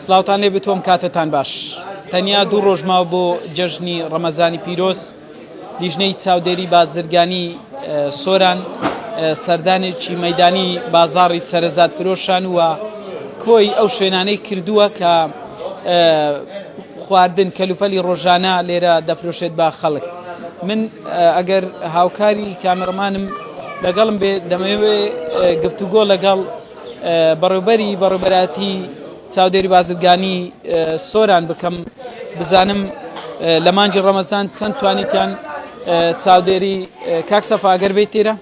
سلااوان لێ بتۆم کاتتان باش تەنیا دوو ڕۆژماوە بۆ جەژنی ڕەمەزانی پیرۆز لیژنەی چاودێری بازرگانی سۆران سەردانێکی مەیدانی بازاڕی سەرەزاد فرۆشان وە کۆی ئەو شوێنانەی کردووە کە خواردن کەلوپەلی ڕۆژانە لێرە دەفرۆشێت با خەڵک. من ئەگەر هاوکاری کامێڕمانم لەگەڵم بێ دەمەوێت گفتوگۆ لەگەڵ بەڕێوەبەراتی چاودێری بازرگانی سۆران بکەم بزانم لە مانجی ڕەمەزان چەند توانیتیان چاودێری کاک سەفا ئەگەر بێت تێرە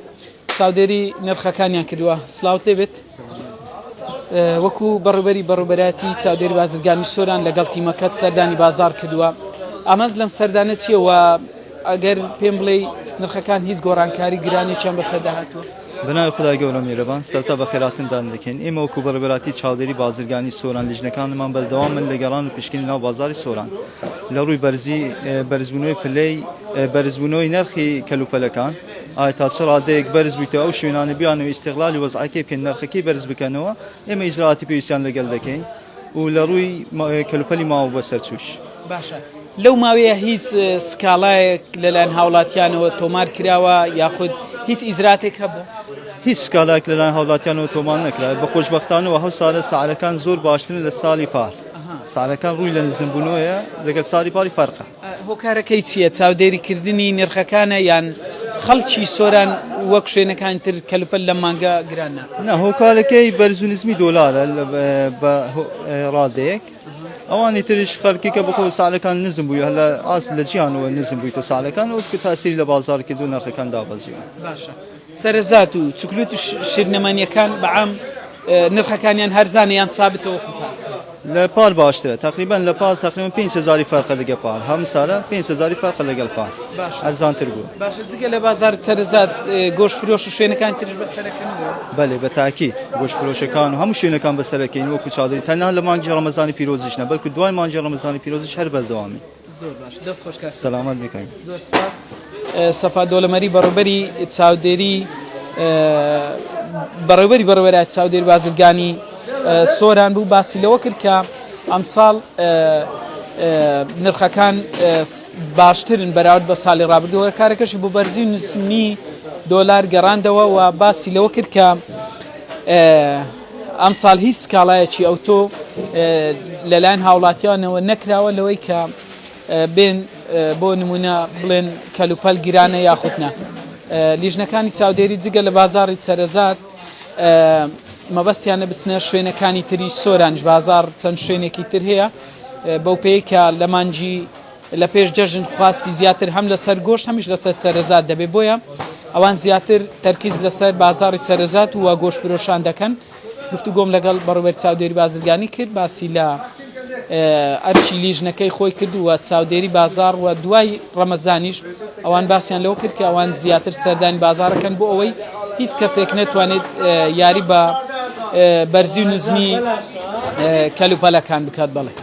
چاودێری نرخەکانیان کردووە. سلااوت لێ بێت وەکو بەڕێوەبەراتی چاودێری بازرگانی سۆران لەگەڵ تیمەکەت سەردانی بازار کردووە. ئامانج لەم سەردانە چیەوە ئەگەر پێم بڵێ نرخەکان هیچ گۆڕانکاری گرانێکیان بەسەردا هاتووە؟ بنای خدای گەورە میێرەبان سەرتا بە خێراتتان دەکەین. ئێمە وەکو بەڕێوەبەراتی چاودێری بازرگانی سۆران لیژنەکانمان بەردەوام من لە گەڕان و پشکنی ناو بازاری سۆران لە ڕووی بەرزبوونەوەی پلەی بەرزبوونەوەی نرخی کەلوپەلەکان ئایا تا چ ڕادەیەک بەرز بوویتەوە ئەو شوێنانە بیانەوە ئیستیغلالی وەزعەکەی بکەن نرخەکەی بەرز بکەنەوە ئێمە ئیجراعاتی پێویستیان لەگەڵ دەکەین و لە ڕووی کەلوپەلی ماوە بەسەرچووش. باشە لەو ماوەیە هیچ سکاڵایەک لەلایەن هاوڵاتیانەوە تۆمار کراوە یاخود هیچ ئیزراتێک هەبوو؟ هیچ سکالایەک لەلایەن هاوڵاتیانەوە تۆمار نەکرا. بە خۆشبەختانەوە هەو ساڵە سعرەکان زۆر باشترن لە ساڵی پار. سعرەکان ڕووی لە نزمبوونەوەیە لەگەڵ ساڵی پاری فەرقە. هۆکارەکەی چییە؟ چاودێریکردنی نرخەکانە یان خەڵکی سۆران وەک شوێنەکان تر کەلوپەل لە مانگە گرانە؟ نە هۆکارەکەی بەرزونزمی دۆلارە بە ڕادەیەک ئەوانی تریش خەڵکی کە بخۆ ساڵەکان نزم بووی هەلا ئاس لە جیانەوە نزم بوویتە ساڵەکان وەکو تاسیری لە بازار کردو نرخەکان دابەزیوە. باشە سەرەزات و چوکلوت و شیرنەمانیەکان بەعام نرخەکانیان هەرزانیان سابتەوە لە پار باشترە تقریبا لە پار تقریبا 5,000 فەرقە لەگە پار هەم سارە 5,000 فەرقە لەگەڵ پار ئەرزانتر بوو. باشە جگە لە بازار سەرەزات گۆشت فرۆش و شوێنەکان ترش بەسەرەکەنەوە؟ بەڵێ بە تاکید گۆشت فرۆشەکان و هەموو شوێنەکان بەسەرەکەین وەکو چادری تەنها لە مانگی ڕەمەزانی پیرۆزیش نە بەڵکو دوای مانگی ڕەمەزانی پیرۆزیش هەر بەردەوامی. زۆر باش دەست خۆش کاک سەلامەت بکەین. زۆر سپاس. سەفا دۆڵەمەری بەڕێوەبەری چاودێری بەڕێوەبەراتی چاودێری بازرگانی سۆران بوو باسی لەوە کرد کە ئەمساڵ نرخەکان باشترن بەراورد بە ساڵی ڕابردووە کارەکەشی بۆ بەرزی نسمی دۆلار گەڕاندەوە و باسی لەوە کرد کە ئەمساڵ هیچ سکاڵایەکی ئەوتۆ لەلایەن هاوڵاتیانەوە نەکراوە لەوەی کە بێن بۆ نمونە بڵێن کەلوپەل گرانە یاخودنا. لیژنەکانی چاودێری جگە لە بازاڕی سەرەزات مەبەستیانە بچنە شوێنەکانی تری سۆرانش بازار چەند شوێنێکی تر هەیە بەو پێی کە لە مانجی لە پێش جەژن خواستی زیاتر هەم لەسەر گۆشت هەمیش لەسەر سەرەزات دەبێ بۆیە ئەوان زیاتر تەرکیز لەسەر بازاڕی سەرەزات و گۆشت فرۆشان دەکەن. گفتوگۆم لەگەڵ بەڕێوەبەری چاودێری بازرگانی کرد باسی لە ئەرچی لیژنەکەی خۆی کردووە چاودێری بازار و دوای ڕەمەزانیش ئەوان باسییان لەوە کرد کە ئەوان زیاتر سەردانی بازارەکەن بۆ ئەوەی هیچ کەسێک نەتوانێت یاری بە بەرزی و نزمی کەلوپەلەکان بکات. بڵێ